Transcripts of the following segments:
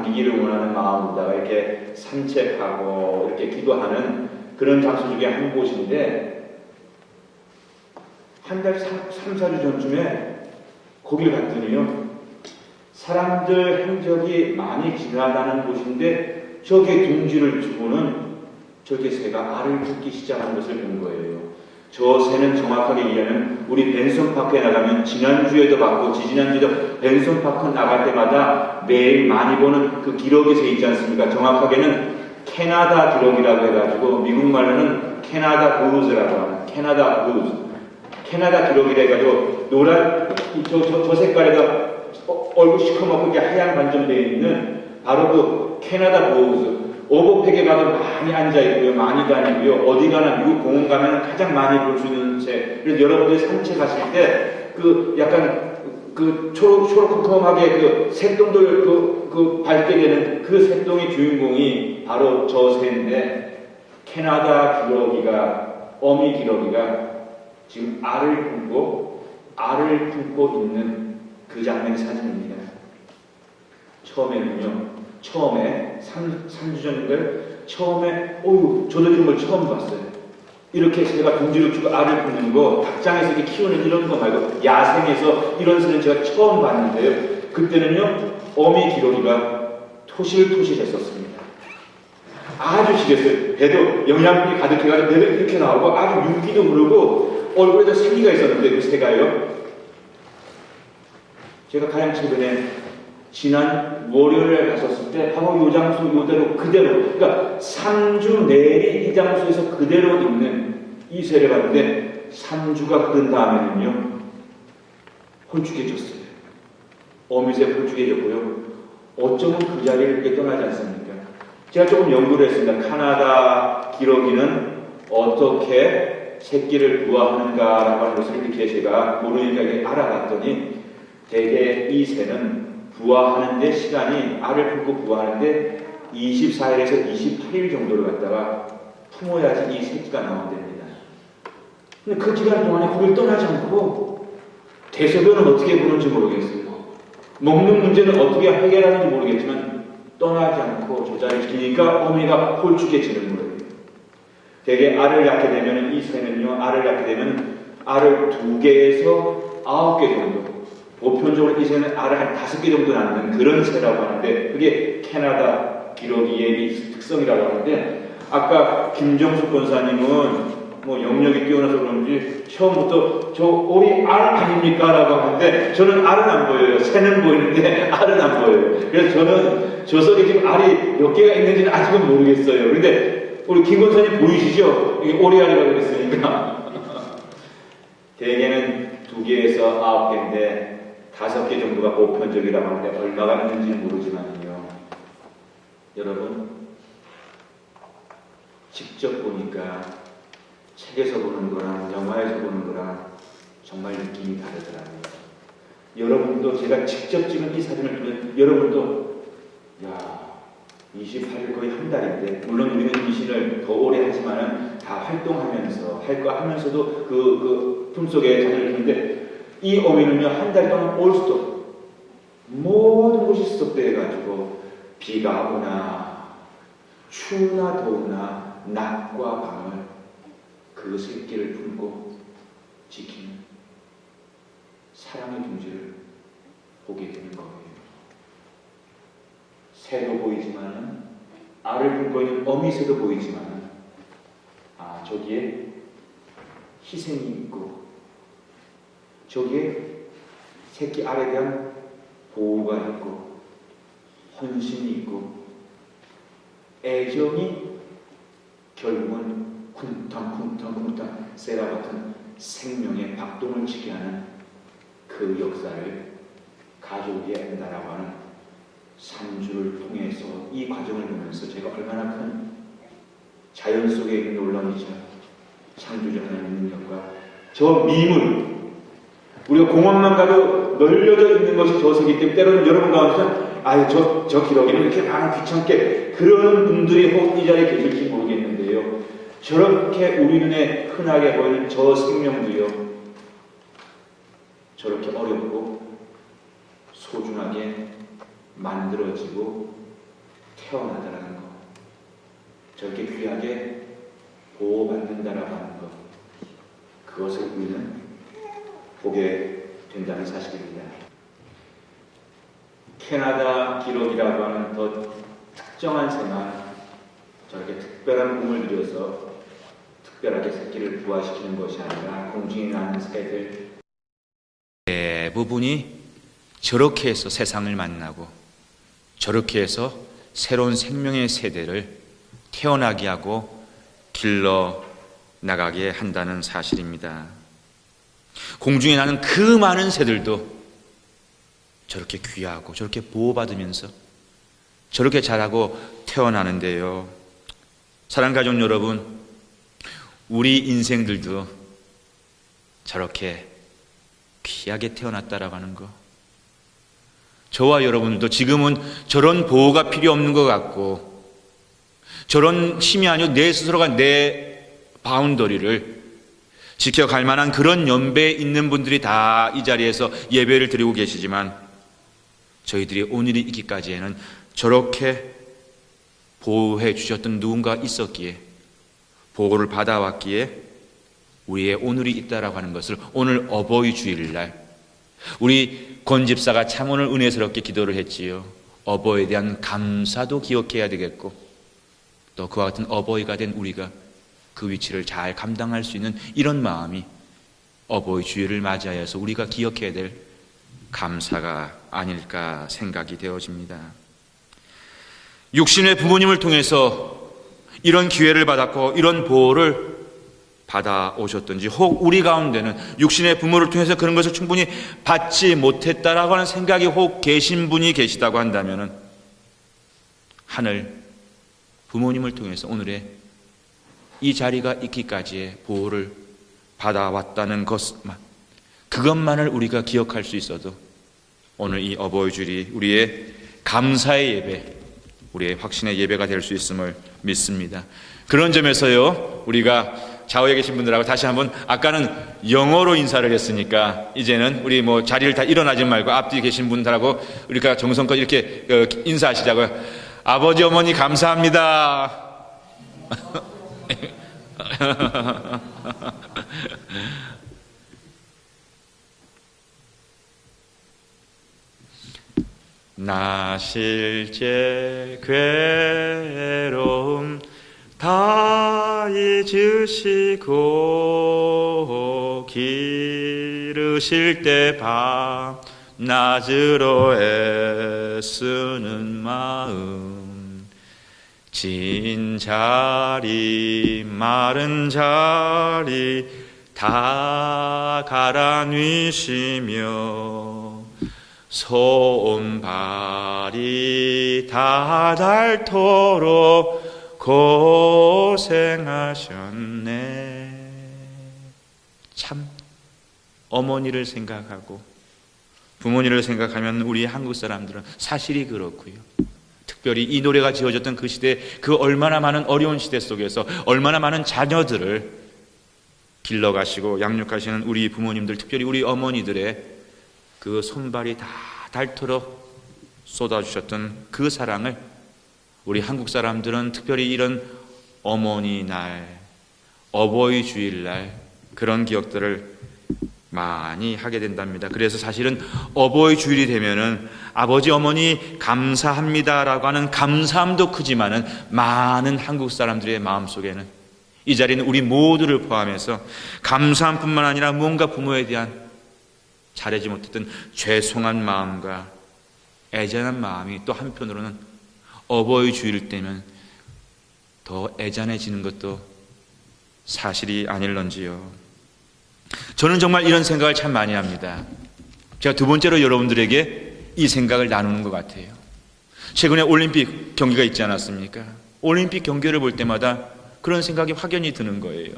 감기기를 원하는 마음으로다가 이렇게 산책하고 이렇게 기도하는 그런 장소 중에 한 곳인데, 한 달 3, 4주 전쯤에 거길 갔더니요, 사람들 행적이 많이 지나가는 곳인데 저기에 둥지를 주고는 저기에 새가 알을 붓기 시작하는 것을 본 거예요. 저 새는 정확하게 얘기하면 우리 벤슨파크에 나가면 지난주에도 봤고 지지난주에도 벤슨파크 나갈 때마다 매일 많이 보는 그 기러기 새 있지 않습니까? 정확하게는 캐나다 기러기라고 해가지고 미국 말로는 캐나다 블루즈라고 하는 캐나다 블루즈, 캐나다 기러기라 해가지고 노란 저 색깔에다 얼굴 시커멓고 이렇게 하얀 반점되어 있는 바로 그 캐나다 블루즈. 오버팩에 가도 많이 앉아있고요, 많이 다니고요, 어디 가나 미국 공원 가면 가장 많이 볼 수 있는 새. 그래서 여러분들이 산책하실 때, 약간, 초록초록하게 새똥들 밟게 되는 그 새똥의 주인공이 바로 저 새인데, 캐나다 기러기가, 어미 기러기가 지금 알을 품고 있는 그 장면의 사진입니다. 처음에 3주 전인가요? 처음에 저도 이런 걸 처음 봤어요. 이렇게 새가 둥지를 주고 알을 품는 거, 닭장에서 이렇게 키우는 이런 거 말고 야생에서 이런 새는 제가 처음 봤는데요. 그때는요, 어미 기러기가 토실토실했었습니다. 아주 시렸어요. 배도 영양분이 가득해가지고 배도 이렇게 나오고 아주 윤기도 흐르고 얼굴에도 생기가 있었는데 그 새가요. 제가 가장 최근에 지난 월요일에 갔었을 때 바로 요 장소 그대로 그러니까 3주 내리 이 장소에서 그대로 있는 이 새를 봤는데 3주가 흐른 다음에는요 홀쭉해졌어요. 어미새 홀쭉해졌고요. 어쩌면 그 자리를 이렇게 떠나지 않습니까? 제가 조금 연구를 했습니다. 카나다 기러기는 어떻게 새끼를 부화하는가라고 하는 것을 이렇게 제가 모르니까 알아봤더니 대개 이 새는 부화하는데 시간이 알을 품고 부화하는데 24일에서 28일 정도를 갖다가 품어야지 이 새끼가 나온답니다. 근데 그 기간 동안에 거기를 떠나지 않고 대소변은 어떻게 보는지 모르겠어요. 먹는 문제는 어떻게 해결하는지 모르겠지만 떠나지 않고 저 자리를 지키니까 어미가 홀쭉해지는 거예요. 대개 알을 낳게 되면 이 새는요, 알을 낳게 되면 알을 2개에서 9개 정도, 보편적으로 이 새는 알을 한 5개 정도 낳는 그런 새라고 하는데 그게 캐나다 기러기의 이 특성이라고 하는데 아까 김정숙 권사님은 뭐 영역이 뛰어나서 그런지 처음부터 저 오리 알 아닙니까? 라고 하는데 저는 알은 안 보여요. 새는 보이는데 알은 안 보여요. 그래서 저는 저 속에 지금 알이 몇 개가 있는지는 아직은 모르겠어요. 그런데 우리 김 권사님 보이시죠? 이게 오리알이라고 그랬으니까 대개는 2개에서 9개인데 5개 정도가 보편적이라고 하는데 얼마가 있는지는 모르지만요. 여러분 직접 보니까 책에서 보는 거랑 영화에서 보는 거랑 정말 느낌이 다르더라고요. 여러분도 제가 직접 찍은 이 사진을 보면 여러분도 28일 거의 한 달인데 물론 우리는 임신을 더 오래 하지만은 다 활동하면서 할 거 하면서도 그 품속에 자녀를 두는데 이 어미는요, 한 달 동안 올스톱, 모든 곳이 스톱되어가지고, 비가 오나, 추우나 더우나, 낮과 밤을 그 새끼를 품고 지키는 사랑의 둥지를 보게 되는 거예요. 새도 보이지만은, 알을 품고 있는 어미새도 보이지만은, 저기에 희생이 있고, 저기에 새끼 알에 대한 보호가 있고 헌신이 있고 애정이 결국은 쿵탕쿵탕 세라 같은 생명의 박동을 치게 하는 그 역사를 가족이 한다라고 하는 3주를 통해서 이 과정을 보면서 제가 얼마나 큰 자연 속에 있는 놀라운 창조적 하나님의 능력과 저 미물 우리가 공원만 가도 널려져 있는 것이 저석이기 때문에 때로는 여러분 가운데서 저 기러기는 이렇게 많이 귀찮게 그런 분들이 혹 이 자리에 계실지 모르겠는데요. 저렇게 우리 눈에 흔하게 보이는 저 생명도요. 저렇게 어렵고 소중하게 만들어지고 태어나더라는 것, 저렇게 귀하게 보호받는다라고 하는 것, 그것을 우리는 보게 된다는 사실입니다. 캐나다 기록이라고 하는 더 특정한 새만 저렇게 특별한 꿈을 들여서 특별하게 새끼를 부화시키는 것이 아니라 공중에 나는 새들 대부분이 저렇게 해서 세상을 만나고 저렇게 해서 새로운 생명의 세대를 태어나게 하고 길러 나가게 한다는 사실입니다. 공중에 나는 그 많은 새들도 저렇게 귀하고 저렇게 보호받으면서 저렇게 자라고 태어나는데요. 사랑하는 가족 여러분, 우리 인생들도 저렇게 귀하게 태어났다라고 하는 거, 저와 여러분들도 지금은 저런 보호가 필요 없는 것 같고 저런 힘이 아니고 내 스스로가 내 바운더리를 지켜갈 만한 그런 연배에 있는 분들이 다 이 자리에서 예배를 드리고 계시지만 저희들이 오늘이 있기까지에는 저렇게 보호해 주셨던 누군가 있었기에, 보호를 받아왔기에 우리의 오늘이 있다라고 하는 것을 오늘 어버이 주일날 우리 권 집사가 참 오늘 은혜스럽게 기도를 했지요. 어버이에 대한 감사도 기억해야 되겠고 또 그와 같은 어버이가 된 우리가 그 위치를 잘 감당할 수 있는 이런 마음이 어버이 주일을 맞이하여서 우리가 기억해야 될 감사가 아닐까 생각이 되어집니다. 육신의 부모님을 통해서 이런 기회를 받았고 이런 보호를 받아오셨든지 혹 우리 가운데는 육신의 부모를 통해서 그런 것을 충분히 받지 못했다라고 하는 생각이 혹 계신 분이 계시다고 한다면 하늘 부모님을 통해서 오늘의 이 자리가 있기까지의 보호를 받아왔다는 것만, 그것만을 우리가 기억할 수 있어도 오늘 이 어버이 주일이 우리의 감사의 예배, 우리의 확신의 예배가 될 수 있음을 믿습니다. 그런 점에서요, 우리가 좌우에 계신 분들하고 다시 한번, 아까는 영어로 인사를 했으니까 이제는 우리 뭐 자리를 다 일어나지 말고 앞뒤에 계신 분들하고 우리가 정성껏 이렇게 인사하시자고요. 아버지 어머니 감사합니다. 나 실제 괴로움 다 잊으시고 기르실 때 밤낮으로 애쓰는 마음, 진 자리 마른 자리 다 갈아뉘시며 손발이 다 닳도록 고생하셨네. 참 어머니를 생각하고 부모님을 생각하면 우리 한국 사람들은 사실이 그렇고요. 특별히 이 노래가 지어졌던 그 시대, 그 얼마나 많은 어려운 시대 속에서 얼마나 많은 자녀들을 길러가시고 양육하시는 우리 부모님들, 특별히 우리 어머니들의 그 손발이 다 닳도록 쏟아주셨던 그 사랑을 우리 한국 사람들은 특별히 이런 어머니 날, 어버이 주일날 그런 기억들을 많이 하게 된답니다. 그래서 사실은 어버이 주일이 되면은 아버지 어머니 감사합니다라고 하는 감사함도 크지만은 많은 한국 사람들의 마음속에는, 이 자리는 우리 모두를 포함해서 감사함뿐만 아니라 무언가 부모에 대한 잘하지 못했던 죄송한 마음과 애잔한 마음이 또 한편으로는 어버이 주일 때면 더 애잔해지는 것도 사실이 아닐런지요. 저는 정말 이런 생각을 참 많이 합니다. 제가 두 번째로 여러분들에게 이 생각을 나누는 것 같아요. 최근에 올림픽 경기가 있지 않았습니까? 올림픽 경기를 볼 때마다 그런 생각이 확연히 드는 거예요.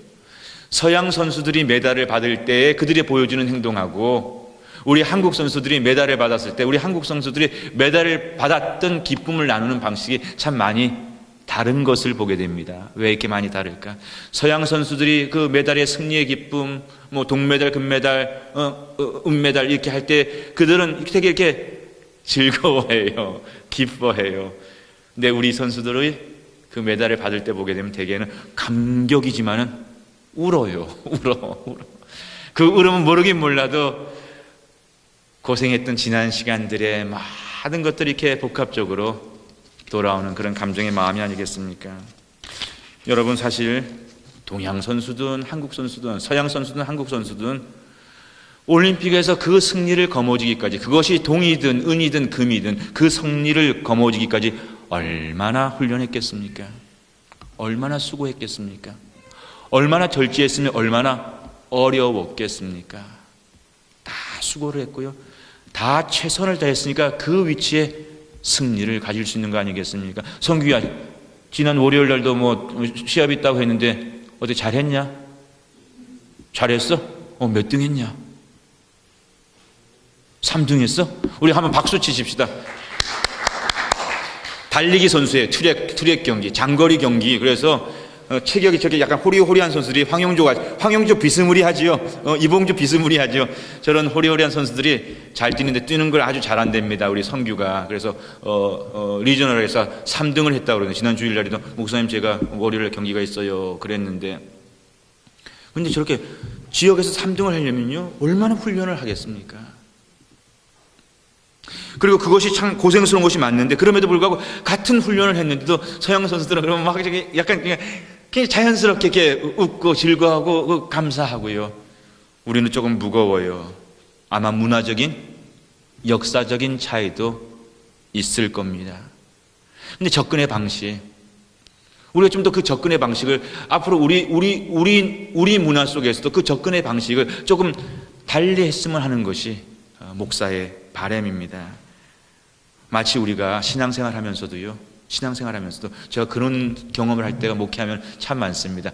서양 선수들이 메달을 받을 때 그들이 보여주는 행동하고 우리 한국 선수들이 메달을 받았을 때 우리 한국 선수들이 메달을 받았던 기쁨을 나누는 방식이 참 많이 다른 것을 보게 됩니다. 왜 이렇게 많이 다를까? 서양 선수들이 그 메달의 승리의 기쁨, 뭐 동메달, 금메달, 은메달 이렇게 할 때 그들은 되게 이렇게 즐거워해요. 기뻐해요. 근데 우리 선수들의 그 메달을 받을 때 보게 되면 대개는 감격이지만은 울어요. 울어. 그 울음은 모르긴 몰라도 고생했던 지난 시간들의 많은 것들이 이렇게 복합적으로 돌아오는 그런 감정의 마음이 아니겠습니까? 여러분, 사실 동양 선수든 한국 선수든 서양 선수든 한국 선수든 올림픽에서 그 승리를 거머쥐기까지, 그것이 동이든 은이든 금이든 그 승리를 거머쥐기까지 얼마나 훈련했겠습니까? 얼마나 수고했겠습니까? 얼마나 절제했으면 얼마나 어려웠겠습니까? 다 수고를 했고요, 다 최선을 다했으니까 그 위치에 승리를 가질 수 있는 거 아니겠습니까? 성규야, 지난 월요일 날도 뭐 시합 있다고 했는데 어때, 잘했냐? 잘했어? 몇 등 했냐? 3등 했어? 우리 한번 박수 치십시다. 달리기 선수의 트랙 경기, 장거리 경기. 그래서 체격이 저렇게 약간 호리호리한 선수들이 황영조 비스무리하지요. 이봉주 비스무리하지요. 저런 호리호리한 선수들이 잘 뛰는데 뛰는 걸 아주 잘한답니다. 우리 성규가. 그래서 리저널에서 3등을 했다고 그러는데, 지난 주일날에도 목사님 제가 월요일에 경기가 있어요 그랬는데, 근데 저렇게 지역에서 3등을 하려면요 얼마나 훈련을 하겠습니까? 그리고 그것이 참 고생스러운 것이 맞는데, 그럼에도 불구하고 같은 훈련을 했는데도 서양 선수들은 그러면 막 약간 그냥 자연스럽게 이렇게 웃고 즐거워하고 감사하고요. 우리는 조금 무거워요. 아마 문화적인, 역사적인 차이도 있을 겁니다. 근데 접근의 방식, 우리가 좀 더 그 접근의 방식을 앞으로 우리 문화 속에서도 그 접근의 방식을 조금 달리 했으면 하는 것이 목사의 바람입니다. 마치 우리가 신앙생활 하면서도 제가 그런 경험을 할 때가 목회하면 참 많습니다.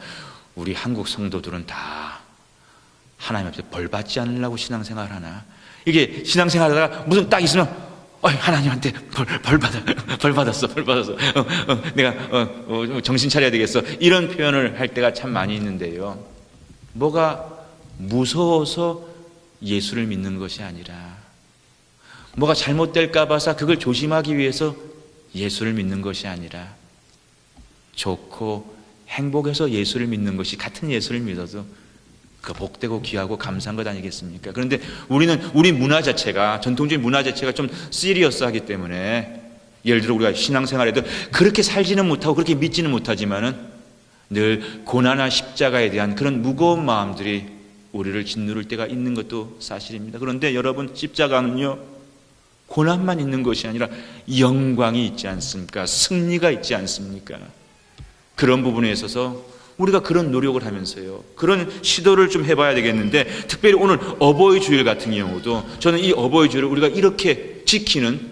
우리 한국 성도들은 다 하나님 앞에 벌 받지 않으려고 신앙생활 하나? 이게 신앙생활 하다가 무슨 딱 있으면 하나님한테 벌 받았어. 내가 정신 차려야 되겠어. 이런 표현을 할 때가 참 많이 있는데요. 뭐가 무서워서 예수를 믿는 것이 아니라, 뭐가 잘못될까 봐서 그걸 조심하기 위해서 예수를 믿는 것이 아니라, 좋고 행복해서 예수를 믿는 것이, 같은 예수를 믿어도 그 복되고 귀하고 감사한 것 아니겠습니까? 그런데 우리 문화 자체가, 전통적인 문화 자체가 좀 시리어스하기 때문에, 예를 들어 우리가 신앙생활에도 그렇게 살지는 못하고 그렇게 믿지는 못하지만은 늘 고난과 십자가에 대한 그런 무거운 마음들이 우리를 짓누를 때가 있는 것도 사실입니다. 그런데 여러분, 십자가는요 고난만 있는 것이 아니라 영광이 있지 않습니까? 승리가 있지 않습니까? 그런 부분에 있어서 우리가 그런 노력을 하면서요, 그런 시도를 좀 해봐야 되겠는데, 특별히 오늘 어버이 주일 같은 경우도 저는 이 어버이 주일을 우리가 이렇게 지키는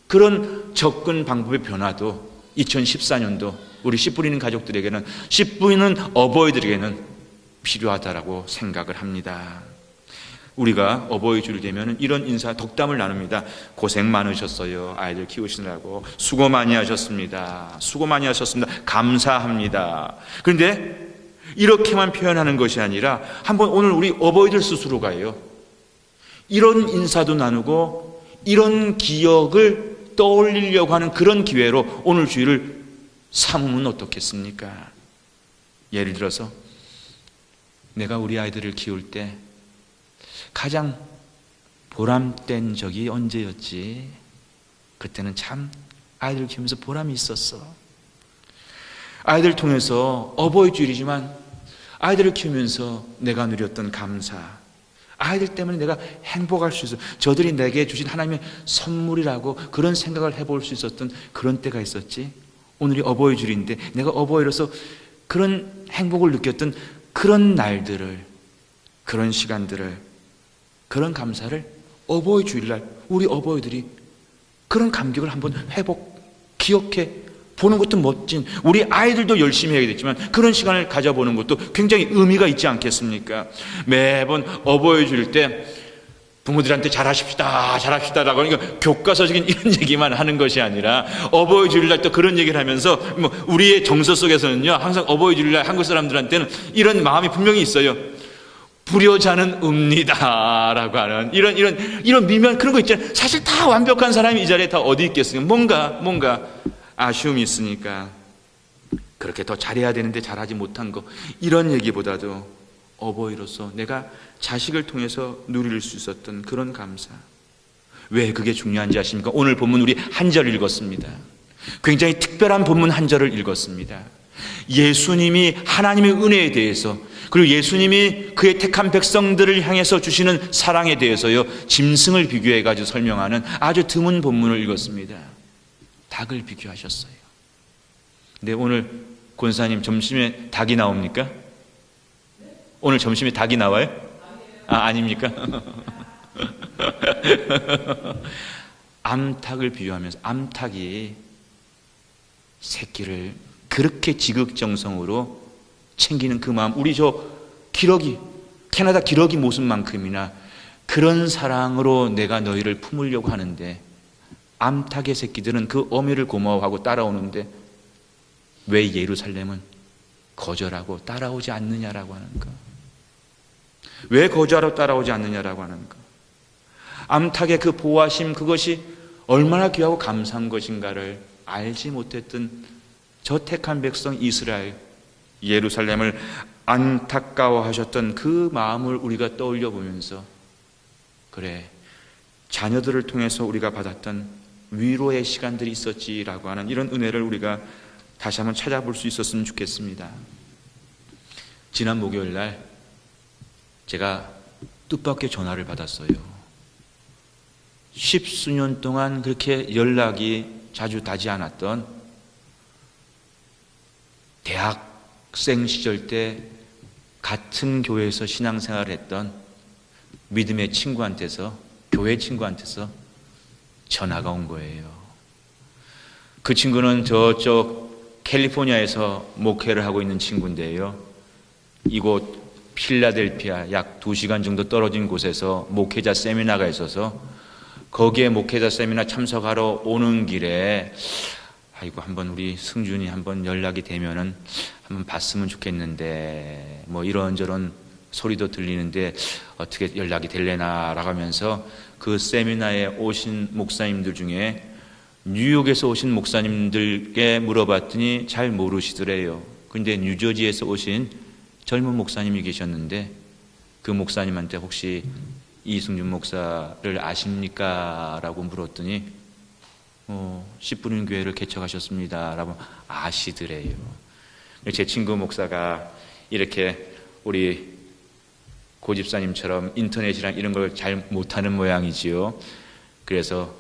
그런 접근 방법의 변화도 2014년도 우리 씨 뿌리는 가족들에게는, 씨 뿌리는 어버이들에게는 필요하다라고 생각을 합니다. 우리가 어버이 주일 되면 이런 인사, 덕담을 나눕니다. 고생 많으셨어요. 아이들 키우시느라고 수고 많이 하셨습니다. 수고 많이 하셨습니다. 감사합니다. 그런데 이렇게만 표현하는 것이 아니라, 한번 오늘 우리 어버이들 스스로가요, 이런 인사도 나누고 이런 기억을 떠올리려고 하는 그런 기회로 오늘 주일을 삼으면 어떻겠습니까? 예를 들어서 내가 우리 아이들을 키울 때 가장 보람된 적이 언제였지? 그때는 참 아이들 키우면서 보람이 있었어. 아이들 통해서, 어버이 주일이지만 아이들을 키우면서 내가 누렸던 감사, 아이들 때문에 내가 행복할 수 있어, 저들이 내게 주신 하나님의 선물이라고 그런 생각을 해볼 수 있었던 그런 때가 있었지. 오늘이 어버이 주일인데 내가 어버이로서 그런 행복을 느꼈던 그런 날들을, 그런 시간들을, 그런 감사를 어버이 주일날 우리 어버이들이 그런 감격을 한번 기억해 보는 것도 멋진, 우리 아이들도 열심히 해야겠지만 그런 시간을 가져보는 것도 굉장히 의미가 있지 않겠습니까? 매번 어버이 주일 때 부모들한테 잘합시다라고 하니까 교과서적인 이런 얘기만 하는 것이 아니라, 어버이 주일날 또 그런 얘기를 하면서 우리의 정서 속에서는요, 항상 어버이 주일날 한국 사람들한테는 이런 마음이 분명히 있어요. 불효자는 읍니다라고 하는 이런 미묘한 그런 거 있잖아요. 사실 다 완벽한 사람이 이 자리에 다 어디 있겠어요? 뭔가 아쉬움이 있으니까 그렇게 더 잘해야 되는데 잘하지 못한 거, 이런 얘기보다도 어버이로서 내가 자식을 통해서 누릴 수 있었던 그런 감사. 왜 그게 중요한지 아십니까? 오늘 본문 우리 한 절 읽었습니다. 굉장히 특별한 본문 한 절을 읽었습니다. 예수님이 하나님의 은혜에 대해서, 그리고 예수님이 그의 택한 백성들을 향해서 주시는 사랑에 대해서요, 짐승을 비교해 가지고 설명하는 아주 드문 본문을 읽었습니다. 닭을 비교하셨어요. 근데 오늘 권사님 점심에 닭이 나옵니까? 오늘 점심에 닭이 나와요? 아닙니까? 암탉을 비유하면서, 암탉이 새끼를 그렇게 지극정성으로 챙기는 그 마음, 우리 저 기러기, 캐나다 기러기 모습만큼이나 그런 사랑으로 내가 너희를 품으려고 하는데, 암탉의 새끼들은 그 어미를 고마워하고 따라오는데 왜 예루살렘은 거절하고 따라오지 않느냐라고 하는가? 왜 거절하고 따라오지 않느냐라고 하는가? 암탉의 그 보호하심, 그것이 얼마나 귀하고 감사한 것인가를 알지 못했던 저 택한 백성 이스라엘, 예루살렘을 안타까워하셨던 그 마음을 우리가 떠올려 보면서, 그래, 자녀들을 통해서 우리가 받았던 위로의 시간들이 있었지라고 하는 이런 은혜를 우리가 다시 한번 찾아볼 수 있었으면 좋겠습니다. 지난 목요일 날 제가 뜻밖의 전화를 받았어요. 십수년 동안 그렇게 연락이 자주 닿지 않았던, 대학생 시절 때 같은 교회에서 신앙생활을 했던 믿음의 친구한테서, 교회 친구한테서 전화가 온 거예요. 그 친구는 저쪽 캘리포니아에서 목회를 하고 있는 친구인데요, 이곳 필라델피아 약 2시간 정도 떨어진 곳에서 목회자 세미나가 있어서 거기에 목회자 세미나 참석하러 오는 길에, 아이고, 한번 우리 승준이 한번 연락이 되면은 한번 봤으면 좋겠는데, 뭐 이런저런 소리도 들리는데 어떻게 연락이 될래나라고 하면서 그 세미나에 오신 목사님들 중에 뉴욕에서 오신 목사님들께 물어봤더니 잘 모르시더래요. 근데 뉴저지에서 오신 젊은 목사님이 계셨는데 그 목사님한테 혹시 이승준 목사를 아십니까? 라고 물었더니 씨뿌리는 교회를 개척하셨습니다 라고 아시더래요. 제 친구 목사가 이렇게 우리 고집사님처럼 인터넷이랑 이런 걸 잘 못하는 모양이지요. 그래서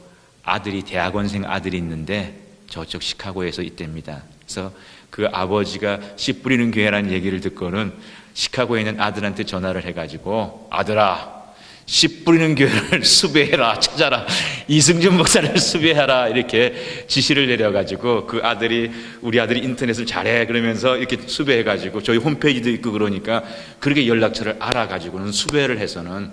아들이, 대학원생 아들이 있는데 저쪽 시카고에서 있답니다. 그래서 그 아버지가 씨 뿌리는 교회라는 얘기를 듣고는 시카고에 있는 아들한테 전화를 해가지고, 아들아, 씨 뿌리는 교회를 수배해라, 찾아라, 이승준 목사를 수배하라, 이렇게 지시를 내려가지고 그 아들이, 우리 아들이 인터넷을 잘해 그러면서 이렇게 수배해가지고 저희 홈페이지도 있고 그러니까 그렇게 연락처를 알아가지고는 수배를 해서는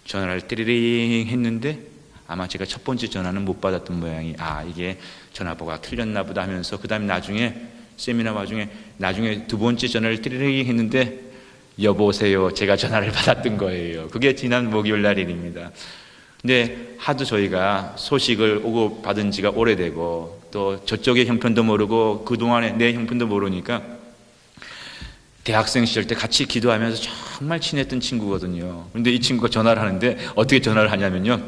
전화를 띠리링 했는데, 아마 제가 첫 번째 전화는 못 받았던 모양이, 이게 전화번호가 틀렸나 보다 하면서 그 다음에 나중에 세미나 와중에 나중에 두 번째 전화를 띠리링 했는데, 여보세요, 제가 전화를 받았던 거예요. 그게 지난 목요일 날 일입니다. 근데 하도 저희가 소식을 오고 받은 지가 오래되고 또 저쪽의 형편도 모르고 그동안에 내 형편도 모르니까, 대학생 시절 때 같이 기도하면서 정말 친했던 친구거든요. 근데 이 친구가 전화를 하는데 어떻게 전화를 하냐면요,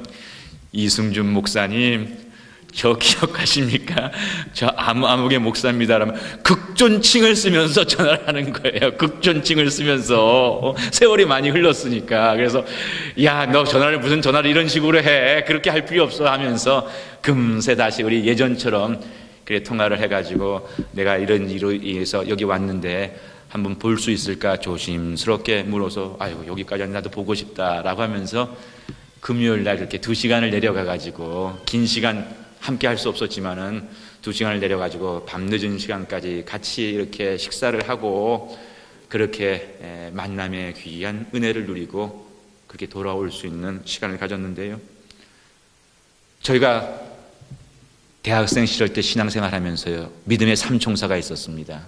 이승준 목사님 저 기억하십니까? 저 아무개 목사입니다. 라면 극존칭을 쓰면서 전화를 하는 거예요. 극존칭을 쓰면서. 세월이 많이 흘렀으니까. 그래서 야, 너 전화를 무슨 전화를 이런 식으로 해, 그렇게 할 필요 없어 하면서 금세 다시 우리 예전처럼 그래 통화를 해가지고, 내가 이런 일로 인해서 여기 왔는데 한번 볼 수 있을까 조심스럽게 물어서, 아이고, 여기까지 나도 보고 싶다라고 하면서 금요일 날 이렇게 2시간을 내려가가지고, 긴 시간 함께 할 수 없었지만은 2시간을 내려가지고 밤늦은 시간까지 같이 이렇게 식사를 하고, 그렇게 만남의 귀한 은혜를 누리고 그렇게 돌아올 수 있는 시간을 가졌는데요. 저희가 대학생 시절 때 신앙생활 하면서요, 믿음의 삼총사가 있었습니다.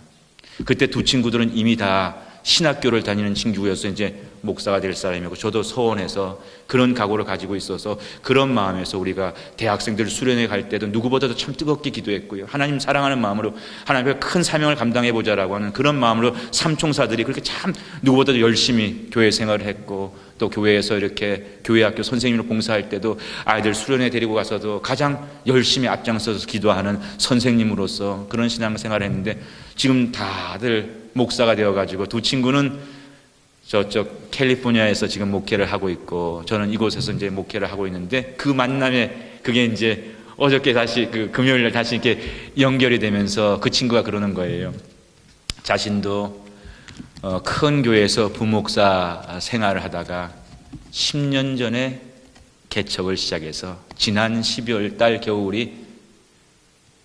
그때 두 친구들은 이미 다 신학교를 다니는 친구여서 이제 목사가 될 사람이고, 저도 서원해서 그런 각오를 가지고 있어서 그런 마음에서 우리가 대학생들 수련회 갈 때도 누구보다도 참 뜨겁게 기도했고요. 하나님 사랑하는 마음으로 하나님의 큰 사명을 감당해 보자라고 하는 그런 마음으로 삼총사들이 그렇게 참 누구보다도 열심히 교회 생활을 했고, 또 교회에서 이렇게 교회학교 선생님으로 봉사할 때도 아이들 수련회 데리고 가서도 가장 열심히 앞장서서 기도하는 선생님으로서 그런 신앙생활을 했는데, 지금 다들 목사가 되어가지고 두 친구는 저쪽 캘리포니아에서 지금 목회를 하고 있고, 저는 이곳에서 이제 목회를 하고 있는데, 그 만남에 그게 이제 어저께 다시 그 금요일 날 다시 이렇게 연결이 되면서 그 친구가 그러는 거예요. 자신도 큰 교회에서 부목사 생활을 하다가 10년 전에 개척을 시작해서 지난 12월 달 겨울이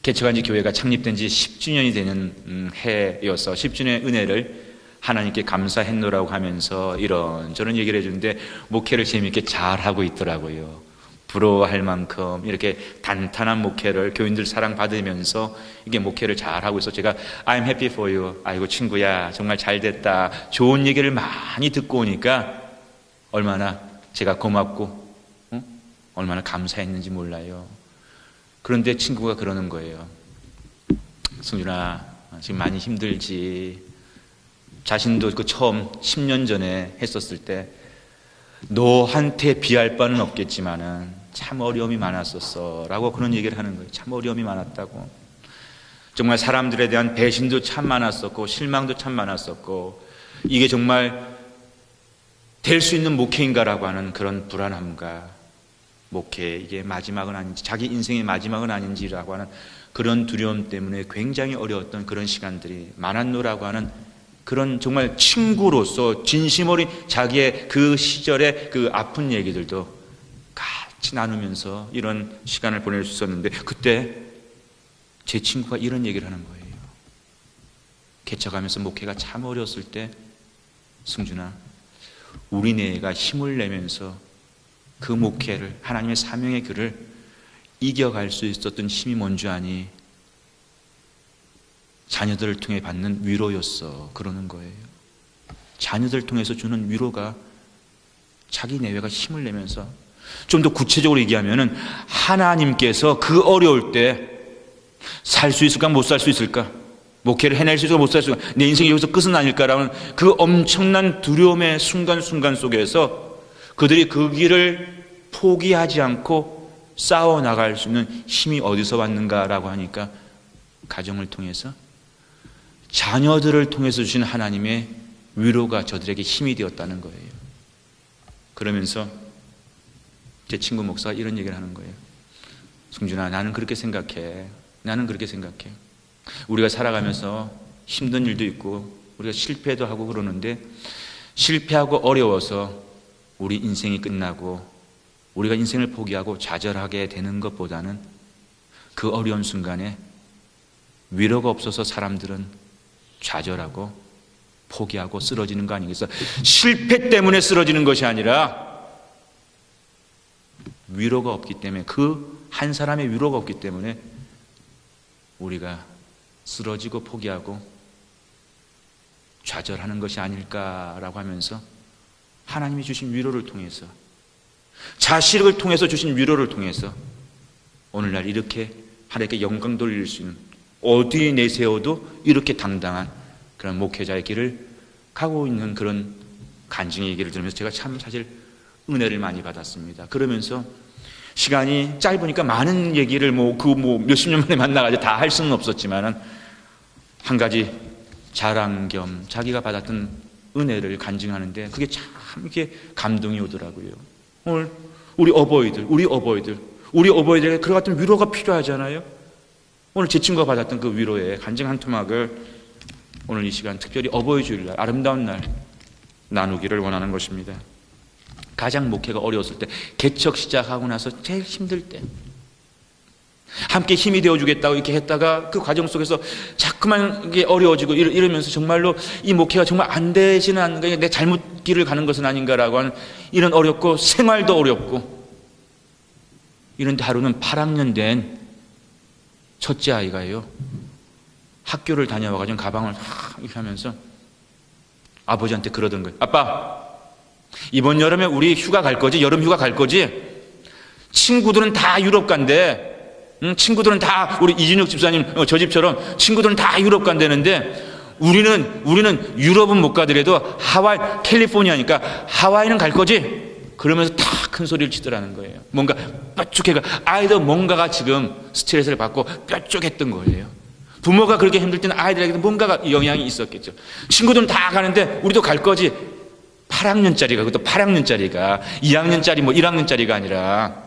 개척한 지 교회가 창립된 지 10주년이 되는 해여서 10주년의 은혜를 하나님께 감사했노라고 하면서 이런저런 얘기를 해주는데, 목회를 재미있게 잘하고 있더라고요. 부러워할 만큼 이렇게 단단한 목회를 교인들 사랑받으면서 이게 목회를 잘하고 있어. 제가 I'm happy for you. 아이고 친구야 정말 잘됐다. 좋은 얘기를 많이 듣고 오니까 얼마나 제가 고맙고 얼마나 감사했는지 몰라요. 그런데 친구가 그러는 거예요. 승준아 지금 많이 힘들지. 자신도 그 처음 10년 전에 했었을 때 너한테 비할 바는 없겠지만은 참 어려움이 많았었어 라고 그런 얘기를 하는 거예요. 참 어려움이 많았다고. 정말 사람들에 대한 배신도 참 많았었고 실망도 참 많았었고, 이게 정말 될 수 있는 목회인가라고 하는 그런 불안함과, 목회 이게 마지막은 아닌지, 자기 인생의 마지막은 아닌지라고 하는 그런 두려움 때문에 굉장히 어려웠던 그런 시간들이 많았노라고 하는 그런 정말 친구로서 진심 어린 자기의 그 시절의 그 아픈 얘기들도 같이 나누면서 이런 시간을 보낼 수 있었는데, 그때 제 친구가 이런 얘기를 하는 거예요. 개척하면서 목회가 참 어려웠을 때, 승준아 우리네가 힘을 내면서 그 목회를, 하나님의 사명의 길을 이겨갈 수 있었던 힘이 뭔지 아니? 자녀들을 통해 받는 위로였어. 그러는 거예요. 자녀들을 통해서 주는 위로가 자기 내외가 힘을 내면서, 좀 더 구체적으로 얘기하면은 하나님께서 그 어려울 때 살 수 있을까 못 살 수 있을까, 목회를 해낼 수 있을까 못 살 수 있을까, 내 인생이 여기서 끝은 아닐까라는 그 엄청난 두려움의 순간순간 속에서 그들이 그 길을 포기하지 않고 싸워나갈 수 있는 힘이 어디서 왔는가라고 하니까, 가정을 통해서 자녀들을 통해서 주신 하나님의 위로가 저들에게 힘이 되었다는 거예요. 그러면서 제 친구 목사가 이런 얘기를 하는 거예요. 승준아 나는 그렇게 생각해. 나는 그렇게 생각해. 우리가 살아가면서 힘든 일도 있고 우리가 실패도 하고 그러는데, 실패하고 어려워서 우리 인생이 끝나고 우리가 인생을 포기하고 좌절하게 되는 것보다는 그 어려운 순간에 위로가 없어서 사람들은 좌절하고 포기하고 쓰러지는 거 아니겠어? 실패 때문에 쓰러지는 것이 아니라 위로가 없기 때문에, 그 한 사람의 위로가 없기 때문에 우리가 쓰러지고 포기하고 좌절하는 것이 아닐까라고 하면서, 하나님이 주신 위로를 통해서, 자식을 통해서 주신 위로를 통해서 오늘날 이렇게 하나님께 영광 돌릴 수 있는, 어디에 내세워도 이렇게 당당한 그런 목회자의 길을 가고 있는 그런 간증의 얘기를 들으면서 제가 참 사실 은혜를 많이 받았습니다. 그러면서 시간이 짧으니까 많은 얘기를 몇십 년 만에 만나가지고 다 할 수는 없었지만은, 한 가지 자랑 겸 자기가 받았던 은혜를 간증하는데 그게 참 이렇게 감동이 오더라고요. 오늘 우리 어버이들에게 그런 같은 위로가 필요하잖아요. 오늘 제 친구가 받았던 그 위로의 간증 한 토막을 오늘 이 시간 특별히 어버이 주일날, 아름다운 날 나누기를 원하는 것입니다. 가장 목회가 어려웠을 때, 개척 시작하고 나서 제일 힘들 때, 함께 힘이 되어주겠다고 이렇게 했다가 그 과정 속에서 자꾸만 이게 어려워지고 이러면서 정말로 이 목회가 정말 안 되지는 않는가, 내 잘못 길을 가는 것은 아닌가라고 하는 이런 어렵고, 생활도 어렵고, 이런데 하루는 8학년 된 첫째 아이가요, 학교를 다녀와가지고 가방을 이렇게 하면서 아버지한테 그러던 거예요. 아빠, 이번 여름에 우리 휴가 갈 거지? 여름 휴가 갈 거지? 친구들은 다 유럽 간대. 친구들은 다 우리 이진욱 집사님 저 집처럼 친구들은 다 유럽 간다는데 우리는 유럽은 못 가더라도 하와이, 캘리포니아니까 하와이는 갈 거지? 그러면서 다 큰 소리를 치더라는 거예요. 뭔가 뾰족해가 아이들 뭔가가 지금 스트레스를 받고 뾰족했던 거예요. 부모가 그렇게 힘들 때는 아이들에게도 뭔가가 영향이 있었겠죠. 친구들은 다 가는데 우리도 갈 거지? 8학년짜리가, 그것도 8학년짜리가 2학년짜리 뭐 1학년짜리가 아니라.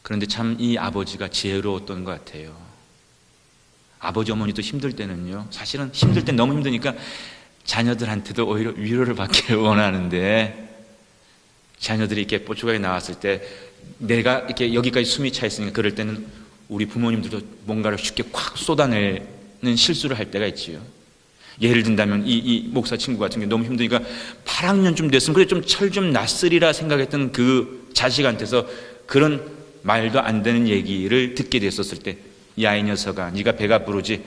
그런데 참 이 아버지가 지혜로웠던 것 같아요. 아버지 어머니도 힘들 때는요, 사실은 힘들 때 너무 힘드니까 자녀들한테도 오히려 위로를 받기를 원하는데, 자녀들이 이렇게 뽀쭈하게 나왔을 때 내가 이렇게 여기까지 숨이 차 있으니까 그럴 때는 우리 부모님들도 뭔가를 쉽게 콱 쏟아내는 실수를 할 때가 있지요. 예를 든다면 이 목사 친구 같은 게 너무 힘드니까 8학년쯤 됐으면 그래 좀 철 좀 났으리라 생각했던 그 자식한테서 그런 말도 안 되는 얘기를 듣게 됐었을 때, 야 이 녀석아, 네가 배가 부르지?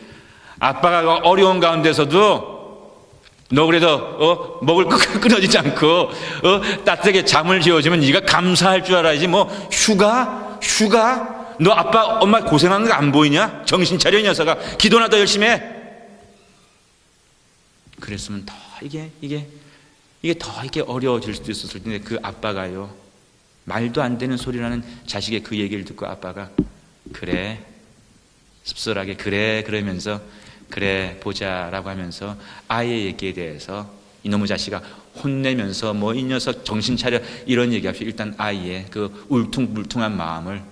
아빠가 어려운 가운데서도 너 그래도 먹을 거 끊어지지 않고 따뜻하게 잠을 재워주면 네가 감사할 줄 알아야지. 뭐 휴가? 너 아빠 엄마 고생하는 거 안 보이냐? 정신 차려 이 녀석아. 기도나 더 열심히 해. 그랬으면 더 이게 더 이렇게 어려워질 수도 있었을 텐데, 그 아빠가요, 말도 안 되는 소리라는 자식의 그 얘기를 듣고 아빠가 그래, 씁쓸하게 그래 그러면서 그래 보자라고 하면서 아이의 얘기에 대해서 이놈의 자식아 혼내면서 뭐 이 녀석 정신 차려 이런 얘기 없이 일단 아이의 그 울퉁불퉁한 마음을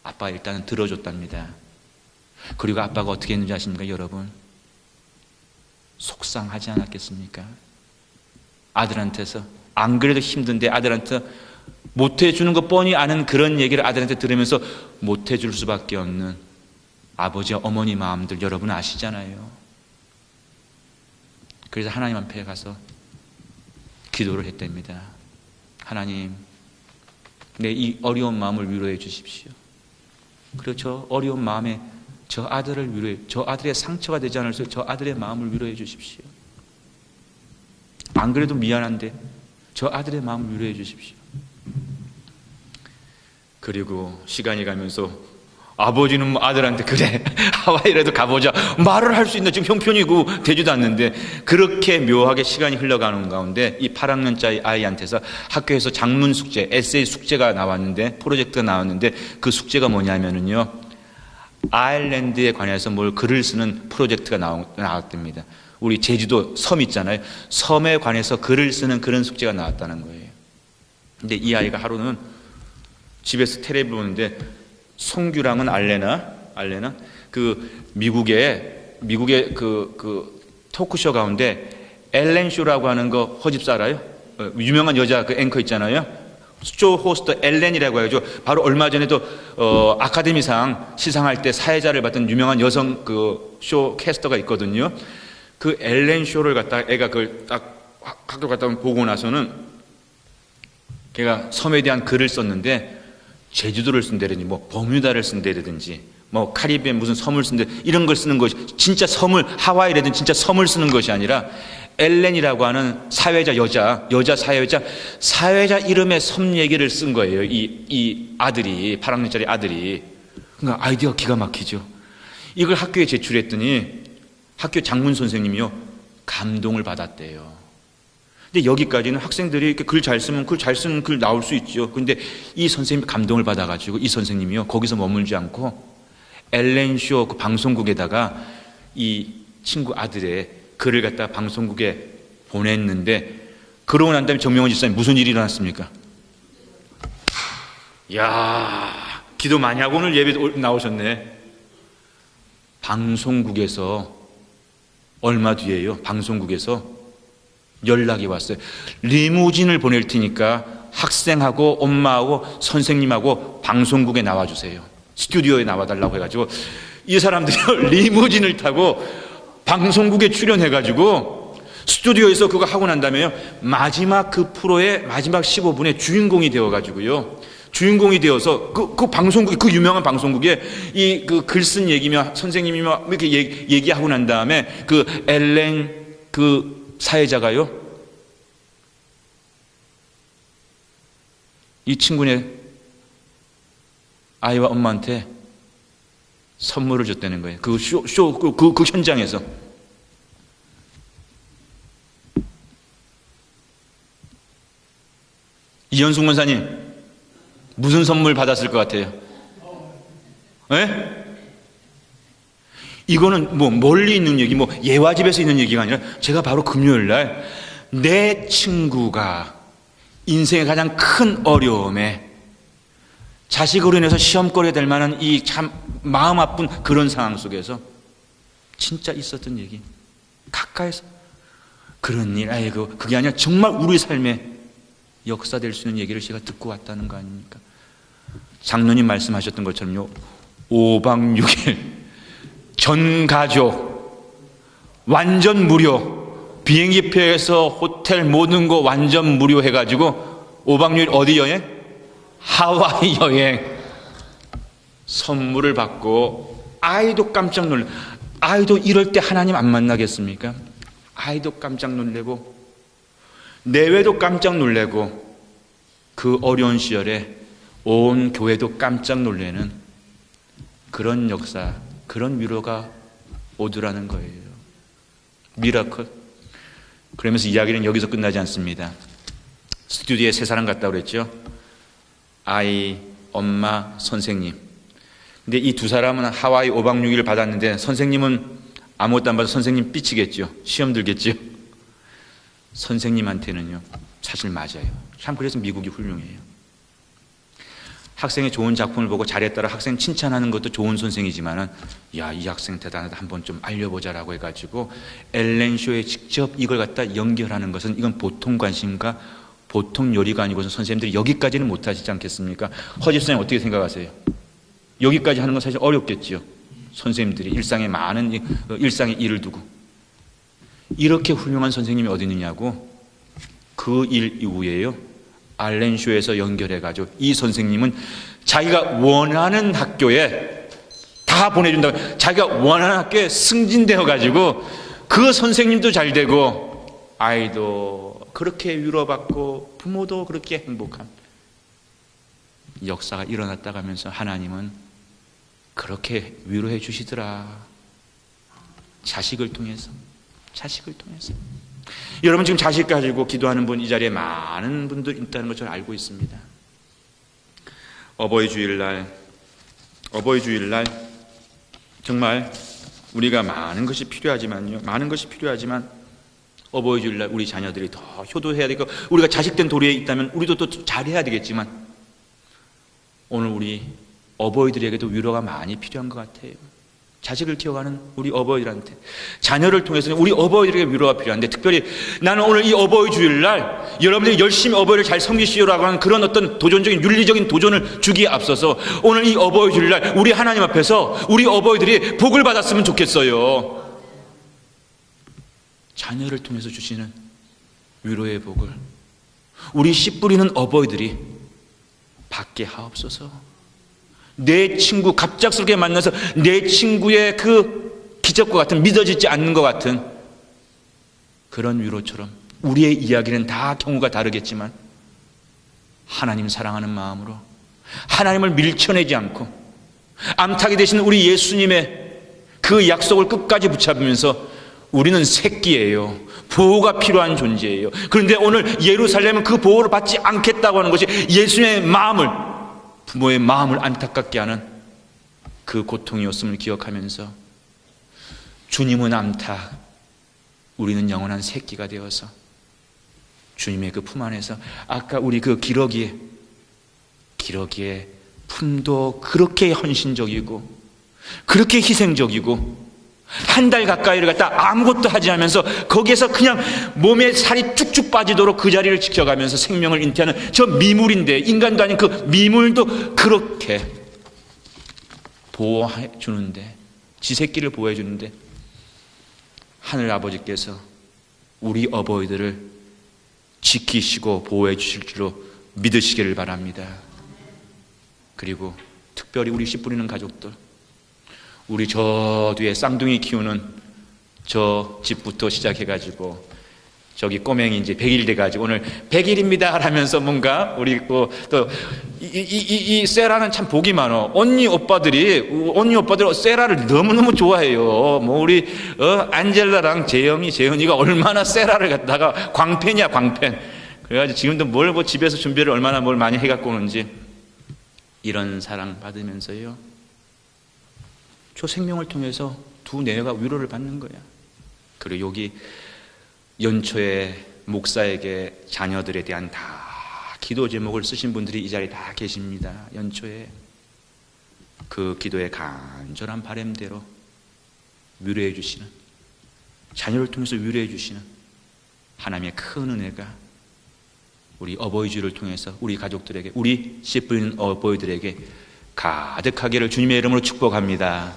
아빠가 일단은 들어줬답니다. 그리고 아빠가 어떻게 했는지 아십니까 여러분? 속상하지 않았겠습니까? 아들한테서 안 그래도 힘든데 아들한테 못해주는 거 뻔히 아는 그런 얘기를 아들한테 들으면서 못해줄 수밖에 없는 아버지 어머니 마음들 여러분 아시잖아요. 그래서 하나님 앞에 가서 기도를 했답니다. 하나님, 내 이 어려운 마음을 위로해 주십시오. 그리고 저 어려운 마음에 저 아들을 위로해, 저 아들의 상처가 되지 않을 수, 저 아들의 마음을 위로해 주십시오. 안 그래도 미안한데 저 아들의 마음을 위로해 주십시오. 그리고 시간이 가면서 아버지는 아들한테 그래 하와이라도 가보자 말을 할 수 있는, 지금 형편이고 되지도 않는데, 그렇게 묘하게 시간이 흘러가는 가운데 이 8학년짜리 아이한테서 학교에서 장문 숙제, 에세이 숙제가 나왔는데, 프로젝트가 나왔는데, 그 숙제가 뭐냐면은요, 아일랜드에 관해서 뭘 글을 쓰는 프로젝트가 나왔답니다. 우리 제주도 섬 있잖아요. 섬에 관해서 글을 쓰는 그런 숙제가 나왔다는 거예요. 근데 이 아이가 하루는 집에서 텔레비 보는데, 송규랑은 알레나 그 미국의 그 토크쇼 가운데 엘렌 쇼라고 하는 거 허집사 알아요? 유명한 여자 그 앵커 있잖아요. 쇼 호스트 엘렌이라고 해가지고 바로 얼마 전에도 아카데미상 시상할 때 사회자를 받은 유명한 여성 그 쇼 캐스터가 있거든요. 그 엘렌 쇼를 갖다가 애가 그걸 딱 학교 갔다 보고 나서는 걔가 섬에 대한 글을 썼는데, 제주도를 쓴다든지 뭐 버뮤다를 쓴다든지 뭐 카리비안 무슨 섬을 쓴다 이런 걸 쓰는 것이, 진짜 섬을 하와이라든지 진짜 섬을 쓰는 것이 아니라 엘렌이라고 하는 사회자, 여자 사회자 이름의 섬 얘기를 쓴 거예요. 이 아들이, 8학년짜리 아들이. 그러니까 아이디어가 기가 막히죠. 이걸 학교에 제출했더니 학교 장문 선생님이요, 감동을 받았대요. 근데 여기까지는 학생들이 이렇게 글 잘 쓰면 글 잘 쓰는 글 나올 수 있죠. 근데 이 선생님이 감동을 받아가지고 이 선생님이요, 거기서 머물지 않고 엘렌 쇼 그 방송국에다가 이 친구 아들의 글을 갖다 방송국에 보냈는데, 그러고 난 다음에 정명원 집사님 무슨 일이 일어났습니까? 이야, 기도 많이 하고 오늘 예배 나오셨네. 방송국에서 얼마 뒤에요, 방송국에서 연락이 왔어요. 리무진을 보낼 테니까 학생하고 엄마하고 선생님하고 방송국에 나와주세요. 스튜디오에 나와달라고 해가지고 이 사람들이 리무진을 타고 방송국에 출연해가지고 스튜디오에서 그거 하고 난 다음에요, 마지막 그 프로의 마지막 15분의 주인공이 되어가지고요, 주인공이 되어서 그 방송국, 그 유명한 방송국에 이 그 글 쓴 얘기며 선생님이 막 이렇게 얘기하고 난 다음에 그 엘렌 그 사회자가요, 이 친구네 아이와 엄마한테 선물을 줬다는 거예요. 그 현장에서. 이현숙 원사님, 무슨 선물 받았을 것 같아요? 예? 이거는 뭐 멀리 있는 얘기, 뭐 예화집에서 있는 얘기가 아니라 제가 바로 금요일 날 내 친구가 인생의 가장 큰 어려움에 자식으로 인해서 시험거리가 될 만한 이 참 마음 아픈 그런 상황 속에서 진짜 있었던 얘기, 가까이서 그런 일, 아이고 그게 아니라 정말 우리 삶에 역사될 수 있는 얘기를 제가 듣고 왔다는 거 아닙니까? 장로님 말씀하셨던 것처럼요, 5박 6일 전 가족 완전 무료, 비행기표에서 호텔 모든 거 완전 무료 해가지고 5박 6일 어디 여행? 하와이 여행. 선물을 받고 아이도 깜짝 놀래. 아이도 이럴 때 하나님 안 만나겠습니까? 아이도 깜짝 놀래고 내외도 깜짝 놀래고 그 어려운 시절에 온 교회도 깜짝 놀래는 그런 역사, 그런 위로가 오더라는 거예요. 미라클. 그러면서 이야기는 여기서 끝나지 않습니다. 스튜디오에 세 사람 갔다고 그랬죠. 아이, 엄마, 선생님. 근데 이 두 사람은 하와이 5박 6일을 받았는데 선생님은 아무것도 안 받아서 선생님 삐치겠죠. 시험 들겠죠. 선생님한테는요, 사실 맞아요. 참 그래서 미국이 훌륭해요. 학생의 좋은 작품을 보고 잘했다라 학생 칭찬하는 것도 좋은 선생이지만은, 야, 이 학생 대단하다, 한번 좀 알려보자라고 해가지고 엘렌 쇼에 직접 이걸 갖다 연결하는 것은 이건 보통 관심과 보통 요리가 아니고서 선생님들이 여기까지는 못하시지 않겠습니까? 허집 선생님 어떻게 생각하세요? 여기까지 하는 건 사실 어렵겠지요. 선생님들이 일상에 많은 일상의 일을 두고 이렇게 훌륭한 선생님이 어디 있느냐고. 그 일 이후에요, 알렌쇼에서 연결해가지고 이 선생님은 자기가 원하는 학교에 다 보내준다고, 자기가 원하는 학교에 승진되어가지고 그 선생님도 잘 되고 아이도 그렇게 위로받고 부모도 그렇게 행복한 역사가 일어났다 가면서 하나님은 그렇게 위로해 주시더라. 자식을 통해서. 여러분 지금 자식 가지고 기도하는 분 이 자리에 많은 분들 있다는 걸 저는 알고 있습니다. 어버이 주일날 정말 우리가 많은 것이 필요하지만 어버이 주일날 우리 자녀들이 더 효도해야 되고, 우리가 자식된 도리에 있다면 우리도 또 잘해야 되겠지만 오늘 우리 어버이들에게도 위로가 많이 필요한 것 같아요. 자식을 키워가는 우리 어버이들한테, 자녀를 통해서 우리 어버이들에게 위로가 필요한데, 특별히 나는 오늘 이 어버이 주일날 여러분들이 열심히 어버이를 잘 섬기시오라고 하는 그런 어떤 도전적인 윤리적인 도전을 주기에 앞서서 오늘 이 어버이 주일날 우리 하나님 앞에서 우리 어버이들이 복을 받았으면 좋겠어요. 자녀를 통해서 주시는 위로의 복을 우리 씨 뿌리는 어버이들이 받게 하옵소서. 내 친구 갑작스럽게 만나서 내 친구의 그 기적과 같은, 믿어지지 않는 것 같은 그런 위로처럼 우리의 이야기는 다 경우가 다르겠지만 하나님 사랑하는 마음으로 하나님을 밀쳐내지 않고 암탉이 되신 우리 예수님의 그 약속을 끝까지 붙잡으면서 우리는 새끼예요. 보호가 필요한 존재예요. 그런데 오늘 예루살렘은 그 보호를 받지 않겠다고 하는 것이 예수님의 마음을, 부모의 마음을 안타깝게 하는 그 고통이었음을 기억하면서 주님은 암탉, 우리는 영원한 새끼가 되어서 주님의 그 품 안에서 아까 우리 그 기러기의 품도 그렇게 헌신적이고 그렇게 희생적이고 한 달 가까이를 갖다 아무것도 하지 않으면서 거기에서 그냥 몸에 살이 쭉쭉 빠지도록 그 자리를 지켜가면서 생명을 인태하는 저 미물인데, 인간도 아닌 그 미물도 그렇게 보호해 주는데, 지 새끼를 보호해 주는데 하늘 아버지께서 우리 어버이들을 지키시고 보호해 주실 줄로 믿으시기를 바랍니다. 그리고 특별히 우리 씨 뿌리는 가족들, 우리 저 뒤에 쌍둥이 키우는 저 집부터 시작해가지고 저기 꼬맹이 이제 100일 돼가지고 오늘 100일입니다 하면서 뭔가 우리 이 세라는 참 복이 많어. 언니 오빠들이 세라를 너무너무 좋아해요. 뭐 우리 안젤라랑 재현이가 얼마나 세라를 갖다가 광팬이야, 광팬. 그래가지고 지금도 뭘 뭐 집에서 준비를 얼마나 뭘 많이 해갖고 오는지, 이런 사랑 받으면서요, 저 생명을 통해서 두 내외가 위로를 받는 거야. 그리고 여기 연초에 목사에게 자녀들에 대한 다 기도 제목을 쓰신 분들이 이 자리에 다 계십니다. 연초에 그 기도의 간절한 바람대로 위로해 주시는, 자녀를 통해서 위로해 주시는 하나님의 큰 은혜가 우리 어버이주를 통해서 우리 가족들에게, 우리 씨 뿌리는 어버이들에게 가득하기를 주님의 이름으로 축복합니다.